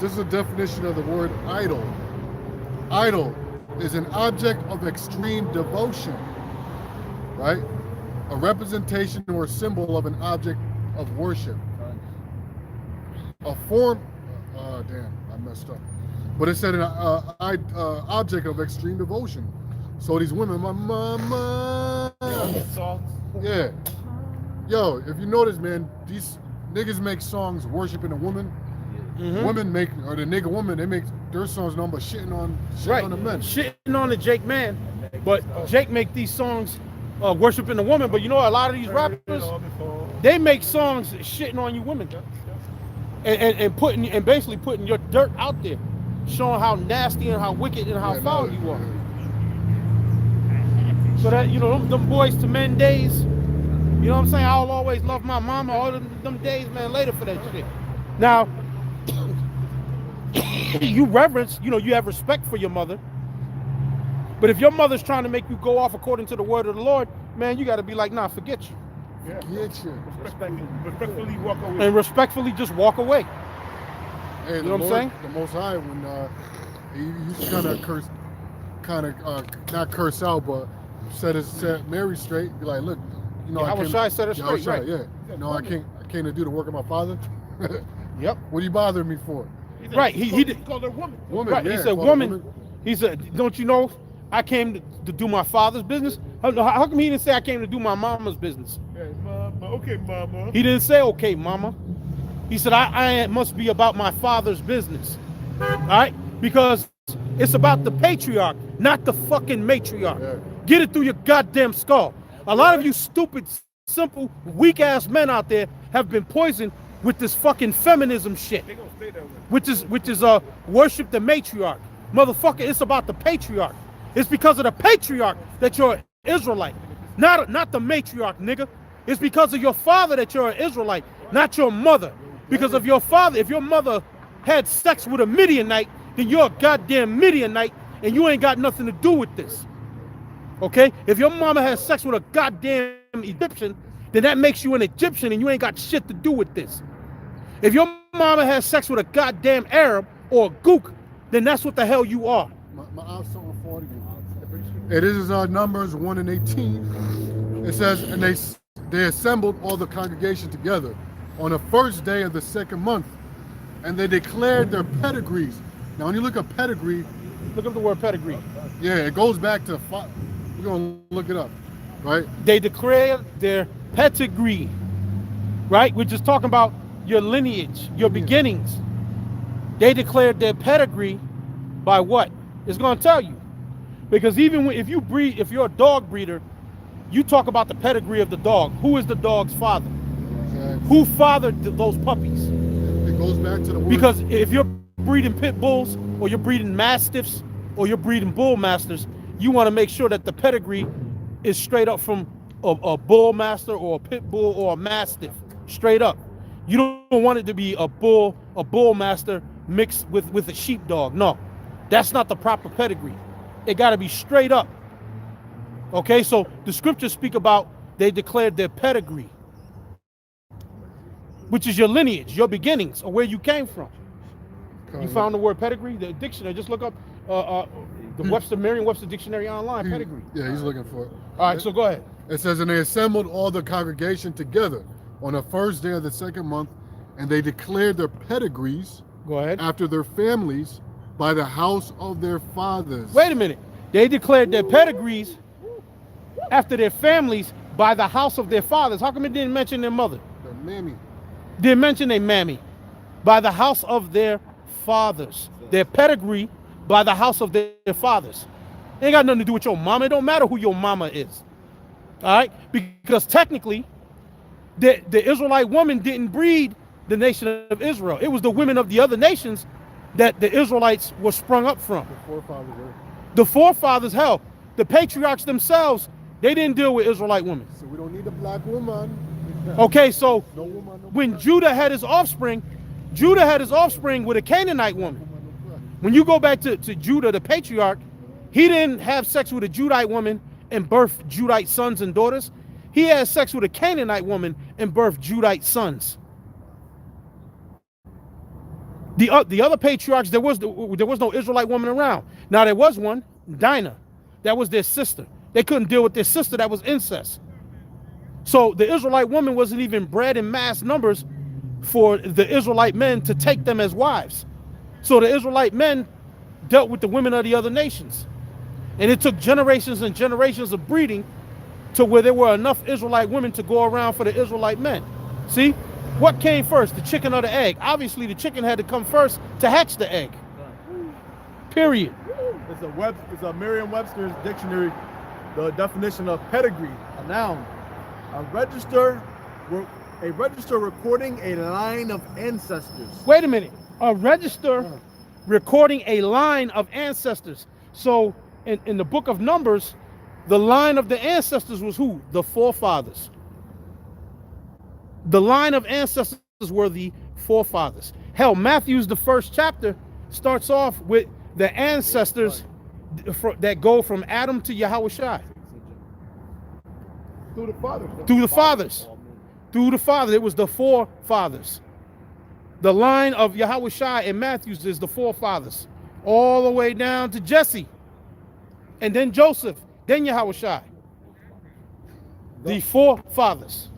this is a definition of the word idol. Idol is an object of extreme devotion, right? A representation or symbol of an object of worship. A form, damn, I messed up. But it said an object of extreme devotion. So these women, my mama. Yeah. Yo, if you notice, man, these niggas make songs worshiping a woman. Mm-hmm. Women make, or the nigga woman, they make their songs known but shitting on the men. Shitting on the Jake man. But Jake make these songs worshiping the woman. But you know, a lot of these rappers, they make songs shitting on you women. And basically putting your dirt out there, showing how nasty and how wicked and how foul you are. So that, you know, them boys to men days, you know what I'm saying? I'll always love my mama, all them days, man, later for that shit. Now, you reverence, you know, you have respect for your mother. But if your mother's trying to make you go off according to the word of the Lord, man, you got to be like, nah, forget you. Yeah. Forget you. Respectfully walk away. And respectfully just walk away. Hey, you know what I'm saying? The Most High, when he used to not curse out, but set Mary straight. Be like, look, you know, I set her straight, right? Yeah. No, I came to do the work of my father. Yep. What are you bothering me for? Right. He called her woman. Right. Yeah, he said, woman. He said, don't you know I came to do my father's business? How come he didn't say I came to do my mama's business? Yeah, mama. Okay, mama. He didn't say, okay, mama. He said, I must be about my father's business. All right? Because it's about the patriarch, not the fucking matriarch. Yeah. Get it through your goddamn skull. A lot of you stupid, simple, weak-ass men out there have been poisoned with this fucking feminism shit. They gonna stay that way. Which is worship the matriarch. Motherfucker, it's about the patriarch. It's because of the patriarch that you're an Israelite. Not the matriarch, nigga. It's because of your father that you're an Israelite, not your mother. Because of your father, if your mother had sex with a Midianite, then you're a goddamn Midianite and you ain't got nothing to do with this. Okay? If your mama has sex with a goddamn Egyptian, then that makes you an Egyptian and you ain't got shit to do with this. If your mama has sex with a goddamn Arab or a Gook, then that's what the hell you are. It is Numbers 1 and 18. It says, and they assembled all the congregation together on the first day of the second month, and they declared their pedigrees. Now, when you look at pedigree, look up the word pedigree. Yeah, it goes back to, we're gonna look it up, right? They declared their pedigree, right? We're just talking about your lineage, your beginnings. They declared their pedigree by what? It's gonna tell you. Because even if you're a dog breeder, you talk about the pedigree of the dog. Who is the dog's father? Exactly. Who fathered those puppies? It goes back to the word. Because if you're breeding pit bulls, or you're breeding mastiffs, or you're breeding bull masters, you want to make sure that the pedigree is straight up from a bull master or a pit bull or a mastiff, straight up. You don't want it to be a bull master mixed with a sheepdog. No, that's not the proper pedigree. It got to be straight up. Okay, so the scriptures speak about they declared their pedigree, which is your lineage, your beginnings, or where you came from. You found the word pedigree, the dictionary. Just look up the Merriam-Webster dictionary online, pedigree. Yeah, he's looking for it. All right, so go ahead. It says, and they assembled all the congregation together on the first day of the second month, and they declared their pedigrees. Go ahead. After their families by the house of their fathers. Wait a minute. They declared their pedigrees after their families by the house of their fathers. How come it didn't mention their mother? Their mammy. Didn't mention their mammy. By the house of their fathers. Their pedigree by the house of their fathers. It ain't got nothing to do with your mama. It don't matter who your mama is. All right? Because technically, the Israelite woman didn't breed the nation of Israel. It was the women of the other nations that the Israelites were sprung up from. The forefathers were. The forefathers, hell, the patriarchs themselves, they didn't deal with Israelite women. So we don't need a black woman. Okay, so no woman, no when Judah had his offspring with a Canaanite woman. When you go back to Judah, the patriarch, he didn't have sex with a Judite woman and birth Judite sons and daughters. He had sex with a Canaanite woman and birthed Judite sons. The other patriarchs, there was no Israelite woman around. Now there was one, Dinah, that was their sister. They couldn't deal with their sister, that was incest. So the Israelite woman wasn't even bred in mass numbers for the Israelite men to take them as wives. So the Israelite men dealt with the women of the other nations. And it took generations and generations of breeding to where there were enough Israelite women to go around for the Israelite men. See? What came first, the chicken or the egg? Obviously, the chicken had to come first to hatch the egg. Period. It's a Merriam-Webster's dictionary, the definition of pedigree, a noun. A register recording a line of ancestors. Wait a minute. A register recording a line of ancestors. So in the book of Numbers, the line of the ancestors was who? The forefathers. The line of ancestors were the forefathers. Hell, Matthew's the first chapter starts off with the ancestors that go from Adam to Yahushua. Through the fathers. Through the fathers. Through the fathers. It was the forefathers. The line of Yahushua in Matthew's is the forefathers. All the way down to Jesse. And then Joseph. Then Yahushua. The forefathers.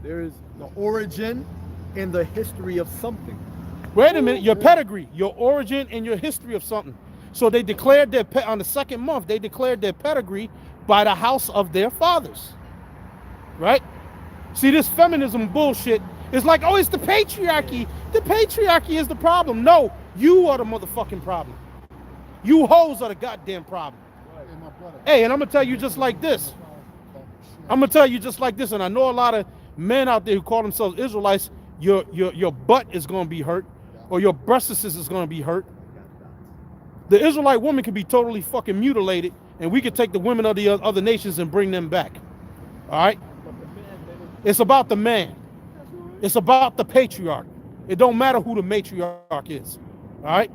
There is the origin and the history of something. Wait a minute, your pedigree, your origin and your history of something. So they declared their, on the second month, they declared their pedigree by the house of their fathers. Right? See, this feminism bullshit is like, oh, it's the patriarchy. The patriarchy is the problem. No, you are the motherfucking problem. You hoes are the goddamn problem. Hey, and I'm going to tell you just like this. I'm going to tell you just like this, and I know a lot of men out there who call themselves Israelites, your butt is going to be hurt, or your breasts is going to be hurt. The Israelite woman can be totally fucking mutilated, and we can take the women of the other nations and bring them back. All right? It's about the man. It's about the patriarch. It don't matter who the matriarch is. All right?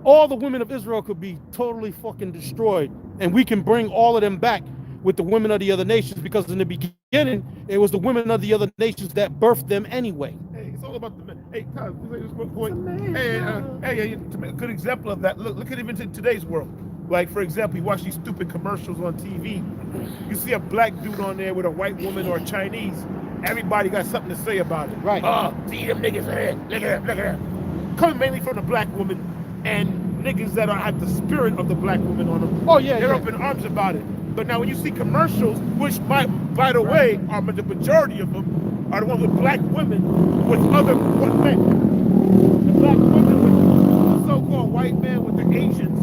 All the women of Israel could be totally fucking destroyed, and we can bring all of them back with the women of the other nations, because in the beginning, it was the women of the other nations that birthed them anyway. Hey, it's all about the men. Hey, Kyle, this real quick. Hey, a good example of that. Look at even today's world. Like, for example, you watch these stupid commercials on TV. You see a black dude on there with a white woman or a Chinese. Everybody got something to say about it. Right. Oh, see them niggas here. Look at that. Coming mainly from the black woman and niggas that have the spirit of the black woman on them. Oh, yeah, They're yeah. up in arms about it. But now when you see commercials, which by the way, are the majority of them are the ones with black women with other men. The black women with the so-called white men with the Asians.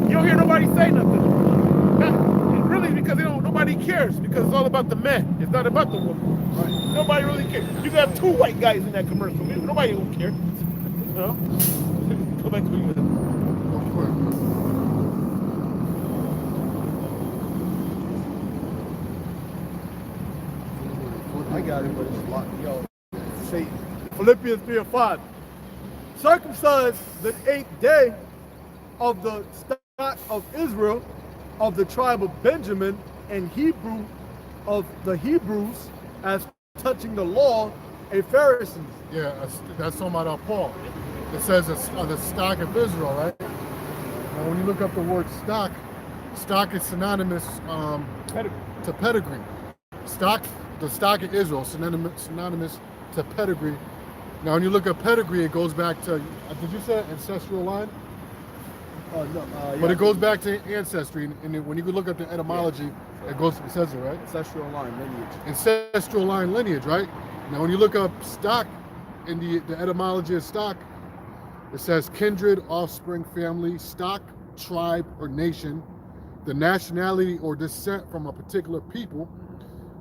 You don't hear nobody say nothing. Not, really, because nobody cares, because it's all about the men. It's not about the woman. Right? Nobody really cares. You can have two white guys in that commercial. Nobody will care. You know? Go back to what you said. I got it, but it's a lot. Yo, say Philippians 3:5. Circumcised the 8th day of the stock of Israel, of the tribe of Benjamin, and Hebrew of the Hebrews, as touching the law, a Pharisee. Yeah, that's talking about Paul. It says it's the stock of Israel, right? Now, when you look up the word stock is synonymous to pedigree. The stock of Israel, synonymous to pedigree. Now, when you look at pedigree, it goes back to, did you say ancestral line? Yeah. But it goes back to ancestry, and when you look at the etymology, it says it, right? Ancestral line lineage. Ancestral line lineage, right? Now, when you look up stock in the etymology of stock, it says kindred, offspring, family, stock, tribe, or nation, the nationality or descent from a particular people,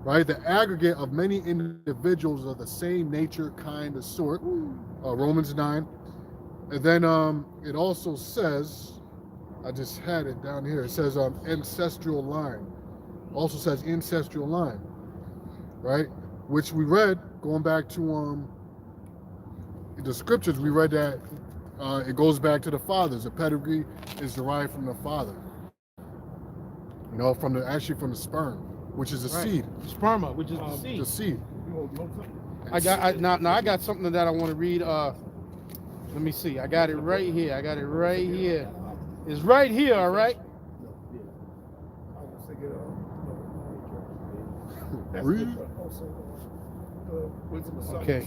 right? The aggregate of many individuals of the same nature, kind, or sort, Romans 9. And then it also says, I just had it down here, it says ancestral line. Also says ancestral line, right? Which we read, going back to the scriptures, we read that it goes back to the fathers. The pedigree is derived from the father. You know, from the sperm, which is the seed. Sperma, which is the seed. The seed. I got something that I want to read. Let me see. I got it right here. I got it right here. It's right here, all right? Read. Okay.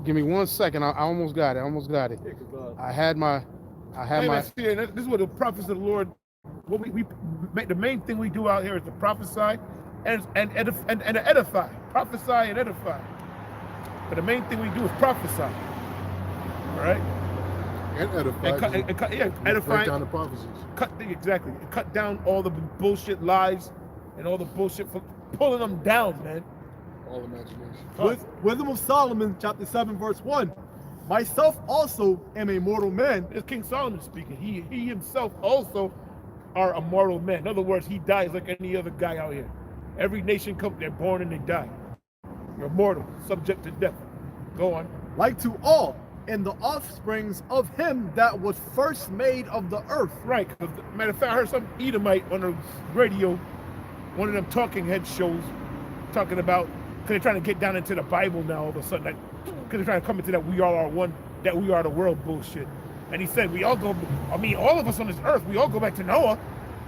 Give me 1 second. I almost got it. I almost got it. I had my. See, this is what the prophets of the Lord. What we the main thing we do out here is to prophesy and edify. Prophesy and edify. But the main thing we do is prophesy. All right. And edify. Edify. Break down the prophecies. Exactly. Cut down all the bullshit lies and all the bullshit for pulling them down, man. All imagination. Wisdom of Solomon, chapter 7, verse 1. Myself also am a mortal man. It's King Solomon speaking. He himself also are a mortal man. In other words, he dies like any other guy out here. Every nation they're born and they die. You're mortal, subject to death. Go on. Like to all, and the offsprings of him that was first made of the earth. Right. Matter of fact, I heard some Edomite on the radio, one of them talking head shows, talking about, because they're trying to get down into the Bible now all of a sudden, because they're trying to come into that we all are one, that we are the world bullshit. And he said, we all go, I mean, all of us on this earth, we all go back to Noah.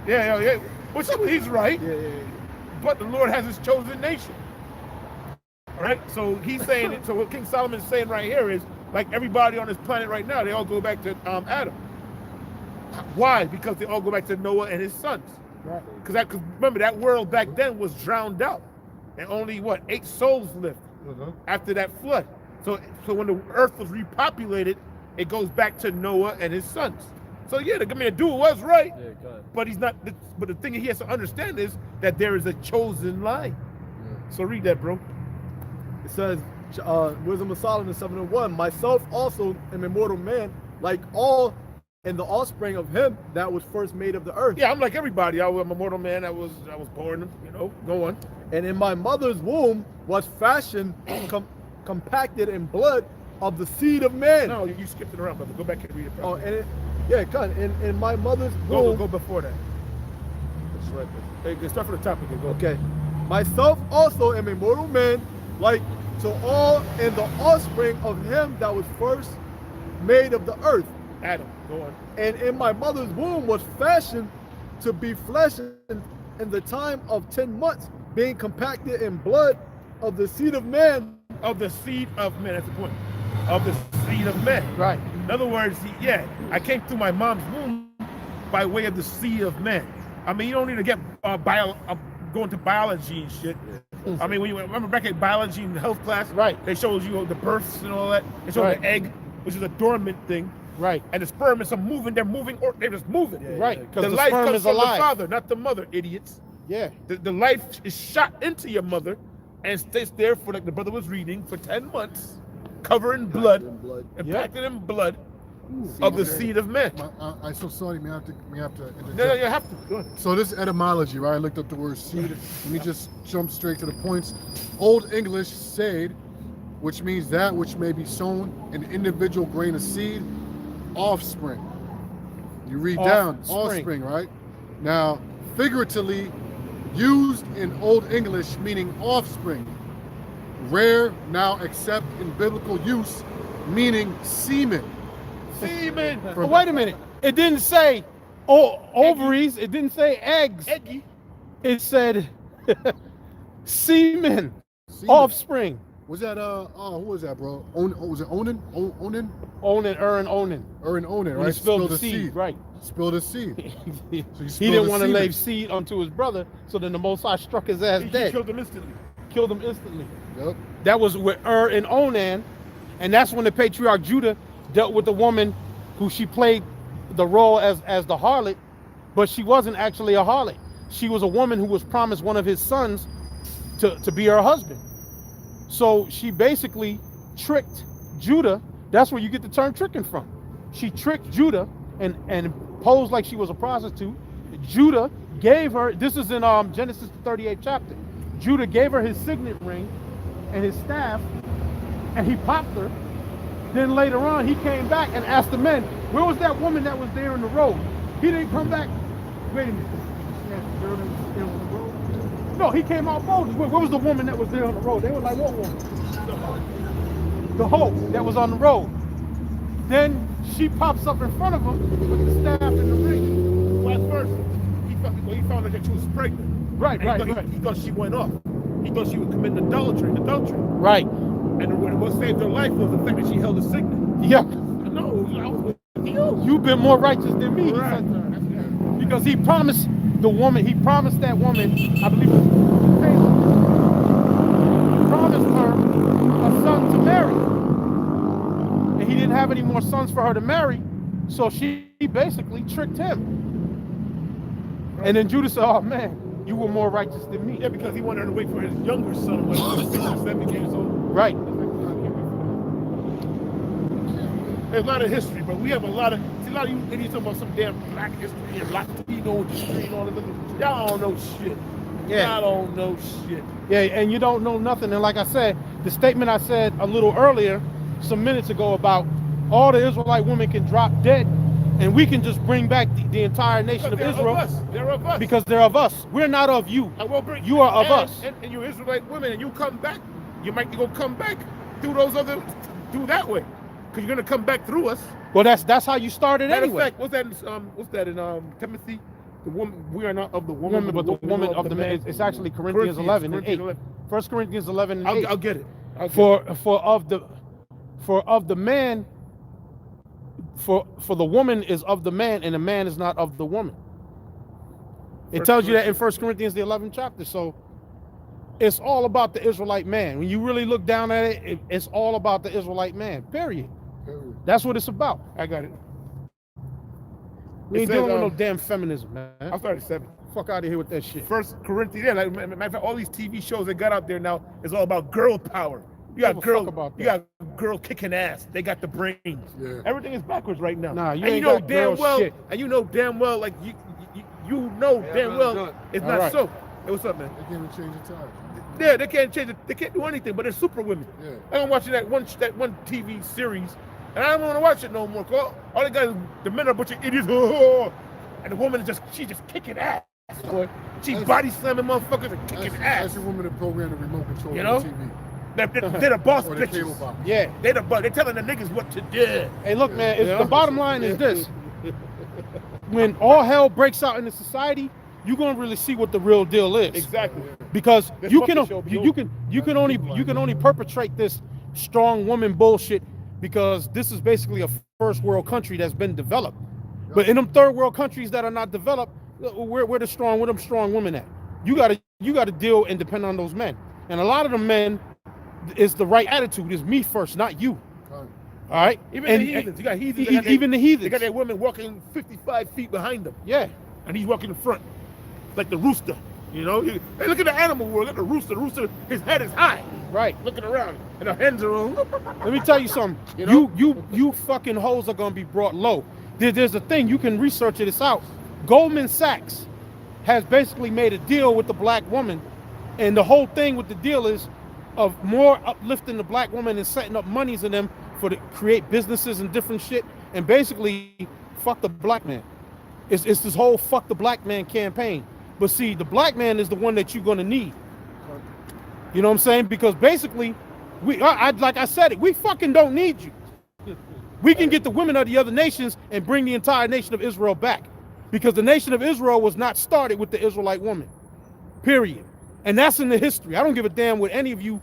Yeah. Which he's right. Yeah. But the Lord has his chosen nation. All right? So he's saying it. So what King Solomon is saying right here is, like everybody on this planet right now, they all go back to Adam. Why? Because they all go back to Noah and his sons. Right. Because remember, that world back then was drowned out. And only, 8 souls lived after that flood. So when the earth was repopulated, it goes back to Noah and his sons. So yeah, the dude was right. Yeah, God. But he's not. But the thing he has to understand is that there is a chosen line. Yeah. So read that, bro. It says, Wisdom of Solomon 7:1. Myself also am a mortal man, like all, and the offspring of him that was first made of the earth. Yeah, I'm like everybody. I'm a mortal man. I was born. Go on. And in my mother's womb was fashioned, compacted in blood of the seed of man. No, you skipped it around, brother. Go back and read it. Oh, and in my mother's womb. Go before that. That's right. Hey, start from the top again. Go. Okay. Myself also am a mortal man, like to all, and the offspring of him that was first made of the earth. Adam, go on. And in my mother's womb was fashioned to be flesh in the time of 10 months, being compacted in blood of the seed of man. Of the seed of man, that's the point. Of the seed of men. Right. In other words, I came through my mom's womb by way of the seed of men. I mean, you don't need to get going to biology and shit. I mean, when you remember back at biology and health class, right? They showed you the births and all that. They showed the egg, which is a dormant thing, right? And the sperm is moving. They're moving, or they're just moving, right? Because the life comes from the father, not the mother, idiots. Yeah. The life is shot into your mother and stays there for, like the brother was reading, for 10 months, covered in blood, impacted in blood of the seed of men. I'm so sorry, may I have to interject. No, you have to. Go ahead. So this etymology, right? I looked up the word seed. Let me just jump straight to the points. Old English seed, which means that which may be sown, an individual grain of seed, offspring. You read down, offspring, right? Now, figuratively used in Old English, meaning offspring. Rare now except in biblical use, meaning semen. Semen. But wait a minute. It didn't say ovaries. It didn't say eggs. Eggy. It said semen. Offspring. Was that who was that, bro? Was it Onan? Onan, Onan. Onan, right? He spilled the seed. Right. Spilled his seed. He didn't want to lay seed onto his brother, so then the Most High struck his ass dead. He killed him instantly. Yep. That was with and Onan, and that's when the patriarch Judah dealt with the woman who she played the role as the harlot, but she wasn't actually a harlot. She was a woman who was promised one of his sons to be her husband. So she basically tricked Judah. That's where you get the term tricking from. She tricked Judah and posed like she was a prostitute. Judah gave her, this is in Genesis the 38th chapter. Judah gave her his signet ring and his staff, and he popped her. Then later on, he came back and asked the men, where was that woman that was there in the road? He didn't come back. Wait a minute. No, he came out boldly. Where was the woman that was there on the road? They were like, what woman? The hoe that was on the road. Then she pops up in front of him with the staff in the ring. Well, at first, he found out that she was pregnant. Right, And he thought she went off. He thought she was committing adultery. Right. And what saved her life was the fact that she held a signet. Yeah. No, I was with you. You've been more righteous than me. Right. He said to her. Because he promised the woman, he promised that woman, I believe it was Taylor, he promised her a son to marry. And he didn't have any more sons for her to marry, so she basically tricked him. And then Judah said, oh man, you were more righteous than me. Yeah, because he wanted her to wait for his younger son when he was 6 or 7 years old. Right. There's a lot of history, but we have a lot of you idiots talking about some damn black history and Latino history and all of this. Y'all don't know shit. Yeah. Y'all don't know shit. Yeah, and you don't know nothing. And like I said, the statement I said a little earlier, some minutes ago, about all the Israelite women can drop dead, and we can just bring back the entire nation of Israel. They're of us. Because they're of us. We're not of you. And we'll bring, you are of us. And you're Israelite women, and you come back. You might go come back through through that way. Because you're going to come back through us. Well, that's how you started anyway. Fact, what's that in Timothy? The woman, we are not of the woman, but the woman of the man. It's actually Corinthians 11 and 8. 1 Corinthians 11 and 8. I'll get it. For the man, for the woman is of the man, and the man is not of the woman. It tells you that in 1 Corinthians the 11th chapter. So it's all about the Israelite man. When you really look down at it, it's all about the Israelite man. Period. That's what it's about. I got it. We ain't dealing with no damn feminism, man. I started 7. Fuck out of here with that shit. 1 Corinthians, yeah, like, matter of fact, all these TV shows they got out there now is all about girl power. You got girl kicking ass. They got the brains. Yeah. Everything is backwards right now. Nah, and you know damn well, and you know damn well, like you know damn well, it's not so. Hey, what's up, man? They can't even change the time. Yeah, they can't change it. They can't do anything, but they're super women. Yeah. I'm watching that one TV series, and I don't want to watch it no more. All the guys, the men are a bunch of idiots, and the woman is she just kicking ass. Boy. She body slamming motherfuckers and kicking ass. That's the woman that programmed the remote control you know? on TV. They're the boss Or the bitches. cable box. Yeah. They're telling the niggas what to do. Hey, look, man, the bottom line is this. When all hell breaks out in the society, you're gonna really see what the real deal is. Exactly. Because This you fucking show be can only perpetrate this strong woman bullshit because this is basically a first world country that's been developed. But in them third world countries that are not developed, where them strong women at? You gotta deal and depend on those men. And a lot of the men is the right attitude. Is me first, not you. All right. Even the heathens. You got heathens. Even the heathens. They got their women walking 55 feet behind them. Yeah. And he's walking in front, like the rooster. You know. Hey, look at the animal world. Look at the rooster. The rooster. His head is high. Right. Looking around, and the hens are on. Let me tell you something. You fucking hoes are gonna be brought low. There's a thing you can research it. It's out. Goldman Sachs has basically made a deal with the black woman, and the whole thing with the deal is of more uplifting the black woman and setting up monies in them to create businesses and different shit, and basically fuck the black man. It's this whole fuck the black man campaign. But see, the black man is the one that you're gonna need. You know what I'm saying? Because basically, like I said, we fucking don't need you. We can get the women of the other nations and bring the entire nation of Israel back. Because the nation of Israel was not started with the Israelite woman. Period. And that's in the history. I don't give a damn what any of you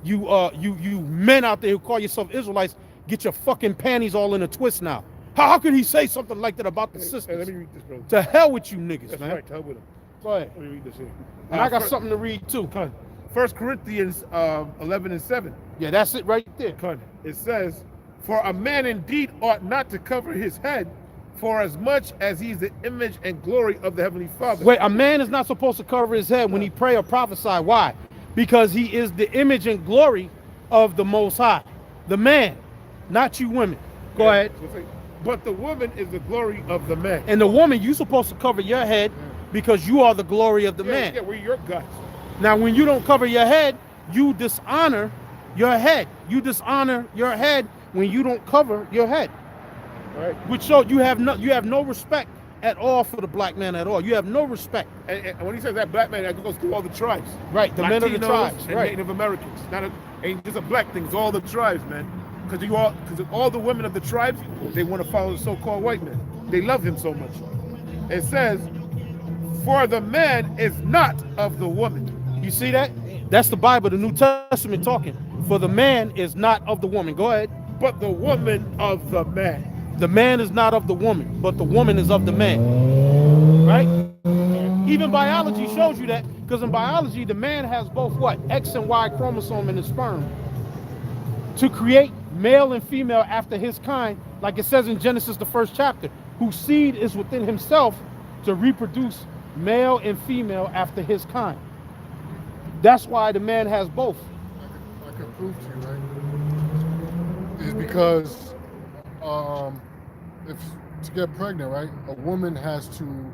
men out there who call yourself Israelites get your fucking panties all in a twist now. How could he say something like that about the sisters? Hey, let me read this, bro. To hell with you niggas, That's man. right, to hell with him. Go ahead. Let me read this here. And I got something to read too. 1 Corinthians 11 and 7. Yeah, that's it right there. It says, for a man indeed ought not to cover his head, for as much as he is the image and glory of the Heavenly Father. Wait, a man is not supposed to cover his head when he pray or prophesy. Why? Because he is the image and glory of the Most High. The man, not you women. Go ahead. But the woman is the glory of the man. And the woman, you're supposed to cover your head because you are the glory of the man. Yeah, we're your guts. Now, when you don't cover your head, you dishonor your head. You dishonor your head when you don't cover your head. Right. Which shows you have no respect at all for the black man at all. You have no respect. And when he says that black man, that goes through all the tribes. Right, the men of the tribes. And right. Native Americans. Ain't just a black thing, it's all the tribes, man. because all the women of the tribes, they want to follow the so-called white man. They love him so much. It says, for the man is not of the woman. You see that? That's the Bible, the New Testament talking. For the man is not of the woman. Go ahead. But the woman of the man. The man is not of the woman, but the woman is of the man. Right? Even biology shows you that, because in biology, the man has both what? X and Y chromosome in his sperm to create male and female after his kind, like it says in Genesis, the 1st chapter, whose seed is within himself to reproduce male and female after his kind. That's why the man has both. I can prove to you, right? Is because if to get pregnant, right, a woman has to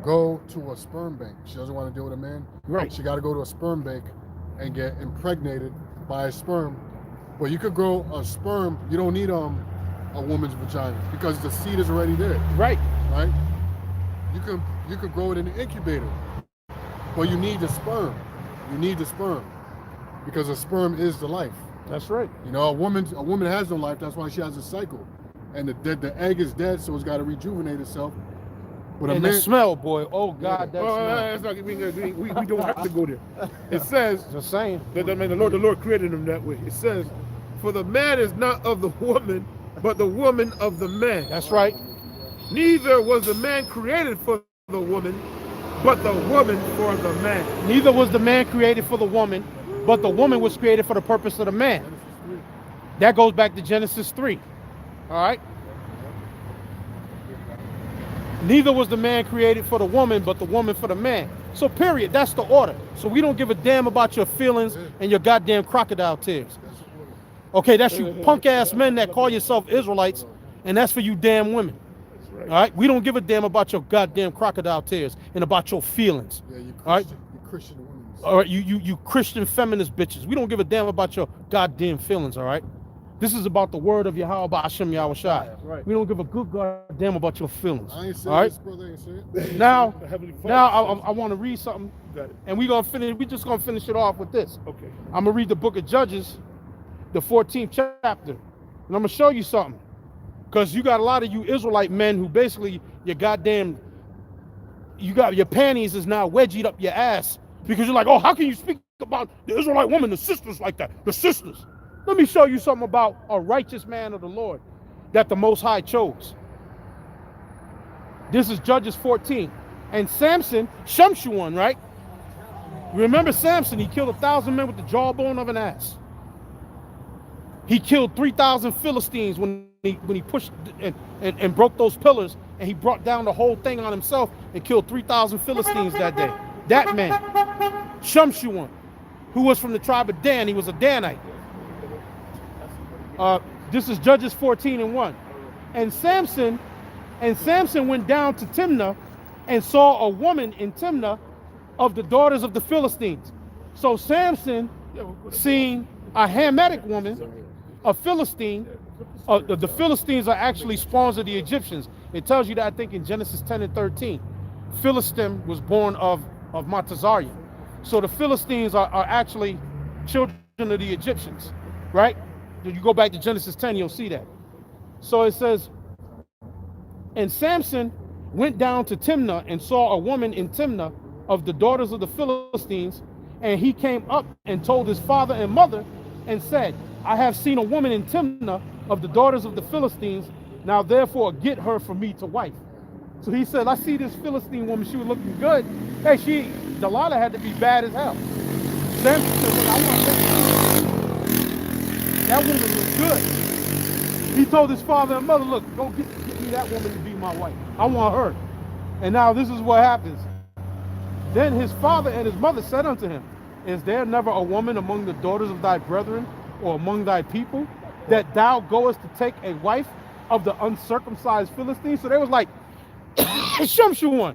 go to a sperm bank. She doesn't want to deal with a man. Right. She got to go to a sperm bank and get impregnated by a sperm. But you could grow a sperm. You don't need a woman's vagina because the seed is already there. Right. Right. You could grow it in the incubator, but you need the sperm. You need the sperm because the sperm is the life. That's right. You know, a woman has no life. That's why she has a cycle, and the egg is dead, so it's got to rejuvenate itself. But and a man, the smell, boy. Oh God, that smell. That's not, we don't have to go there. It says, Just saying. that the Lord created him that way. It says, for the man is not of the woman, but the woman of the man. That's right. Neither was the man created for the woman, but the woman for the man. Neither was the man created for the woman, but the woman was created for the purpose of the man. That goes back to Genesis 3. All right. Neither was the man created for the woman, but the woman for the man. So period, that's the order. So we don't give a damn about your feelings and your goddamn crocodile tears. Okay, that's you punk ass men that call yourself Israelites, and that's for you damn women. Right. All right, we don't give a damn about your goddamn crocodile tears and about your feelings. yeah, you All right, Christian women. all right, you Christian feminist bitches. We don't give a damn about your goddamn feelings. All right, this is about the word of Yahweh Hashem Yahweh Shai. Right. We don't give a good goddamn about your feelings. I ain't all saying right. this, brother. I ain't saying it. Now, The Heavenly Father now says- I want to read something, You got it. and we just gonna finish it off with this. Okay. I'm gonna read the book of Judges, the 14th chapter, and I'm gonna show you something, because you got a lot of you Israelite men who basically you got your panties is now wedgied up your ass because you're like, oh, how can you speak about the Israelite woman, the sisters like that, the sisters? Let me show you something about a righteous man of the Lord that the Most High chose. This is Judges 14, and Samson, Shamshuan, right? Remember Samson? He killed 1,000 men with the jawbone of an ass. He killed 3,000 Philistines when he pushed and broke those pillars, and he brought down the whole thing on himself and killed 3,000 Philistines that day. That man, Shamshuan, who was from the tribe of Dan, he was a Danite. This is Judges 14:1. And Samson went down to Timnah and saw a woman in Timnah of the daughters of the Philistines. So Samson seen a Hamitic woman, a Philistine. The Philistines are actually spawns of the Egyptians. It tells you that, I think, in Genesis 10 and 13. Philistim was born of Matazarian. So the Philistines are actually children of the Egyptians, right? If you go back to Genesis 10, you'll see that. So it says, and Samson went down to Timnah and saw a woman in Timnah of the daughters of the Philistines, and he came up and told his father and mother and said, I have seen a woman in Timnah of the daughters of the Philistines. Now therefore get her for me to wife. So he said, I see this Philistine woman, she was looking good. Hey, Delilah had to be bad as hell. Samson said, I want that woman was good. He told his father and mother, look, go get me that woman to be my wife. I want her. And now this is what happens. Then his father and his mother said unto him, is there never a woman among the daughters of thy brethren or among thy people that thou goest to take a wife of the uncircumcised Philistines? So they was like, Shamshuan,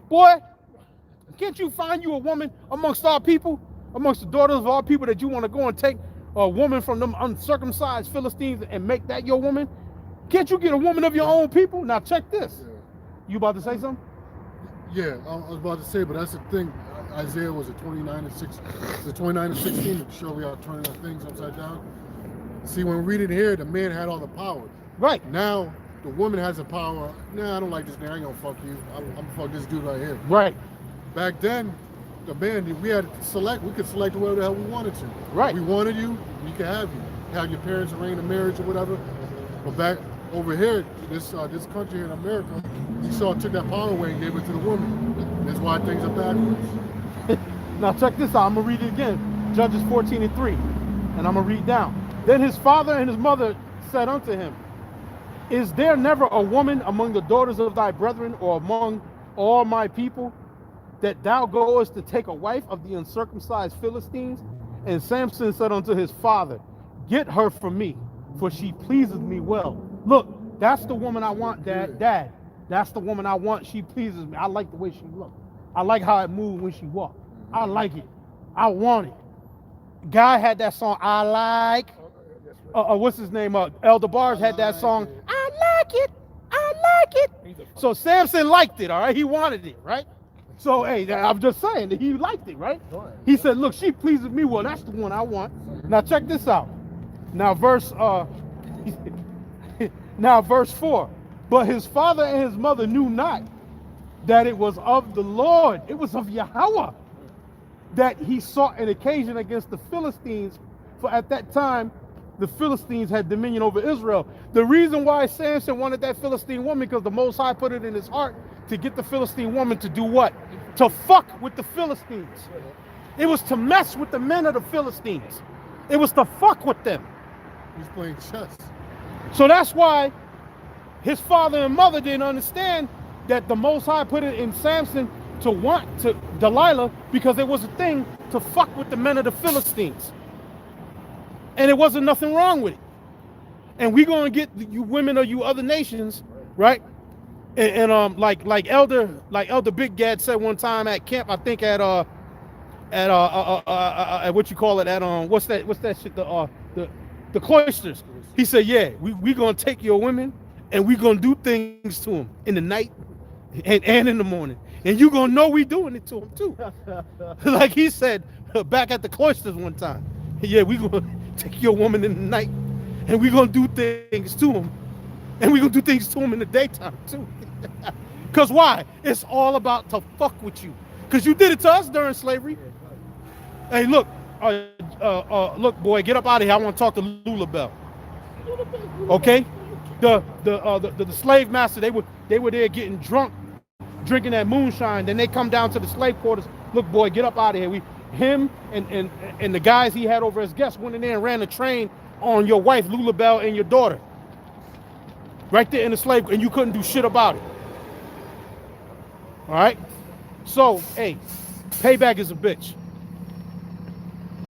boy, can't you find you a woman amongst our people, amongst the daughters of our people, that you want to go and take a woman from them uncircumcised Philistines and make that your woman? Can't you get a woman of your own people? Now check this. You about to say something? Yeah, I was about to say, but that's the thing. Isaiah was it 29 and 6, the 29 and 16 to show we are turning our things upside down. See, when we read it here, the man had all the power. Right. Now, the woman has the power. Nah, I don't like this man. I ain't gonna fuck you. I'm gonna fuck this dude right here. Right. Back then, the man, we had to select. We could select whoever the hell we wanted to. Right. If we wanted you, we could have you. Have your parents arrange a marriage or whatever. But back over here, this country in America, Esau took that power away and gave it to the woman. That's why things are backwards. Now check this out. I'm gonna read it again. Judges 14:3, and I'm gonna read down. Then his father and his mother said unto him, Is there never a woman among the daughters of thy brethren or among all my people, that thou goest to take a wife of the uncircumcised Philistines? And Samson said unto his father, Get her from me, for she pleases me well. Look, that's the woman I want, Dad. Dad, that's the woman I want. She pleases me. I like the way she looks. I like how it moved when she walked. I like it. I want it. Guy had that song, I like. What's his name? Elder Bars had that song, I like it. I like it. So Samson liked it, all right? He wanted it, right? So, hey, I'm just saying that he liked it, right? He said, look, she pleases me well. That's the one I want. Now, check this out. Now, verse 4. But his father and his mother knew not that it was of the Lord. It was of Yahweh that he sought an occasion against the Philistines. For at that time, the Philistines had dominion over Israel. The reason why Samson wanted that Philistine woman, because the Most High put it in his heart to get the Philistine woman to do what? To fuck with the Philistines. It was to mess with the men of the Philistines. It was to fuck with them. He's playing chess. So that's why his father and mother didn't understand that the Most High put it in Samson to want to Delilah, because it was a thing to fuck with the men of the Philistines. And it wasn't nothing wrong with it. And we gonna get you women of you other nations, right? And like Elder Big Gad said one time at camp, I think at what you call it, at what's that shit, the cloisters. He said, yeah, we gonna take your women and we gonna do things to them in the night and in the morning, and you gonna know we doing it to them too. Like he said back at the cloisters one time, yeah, we gonna take your woman in the night and we gonna do things to them, and we gonna do things to them in the daytime too. Because why? It's all about to fuck with you, because you did it to us during slavery. Hey, look, look, boy, get up out of here. I want to talk to Lula Bell. Okay, the slave master, they were there getting drunk, drinking that moonshine. Then they come down to the slave quarters. Look, boy, get up out of here. Him and the guys he had over as guests went in there and ran a train on your wife Lula Bell and your daughter, right there in the slave, and you couldn't do shit about it. All right. So, hey, payback is a bitch.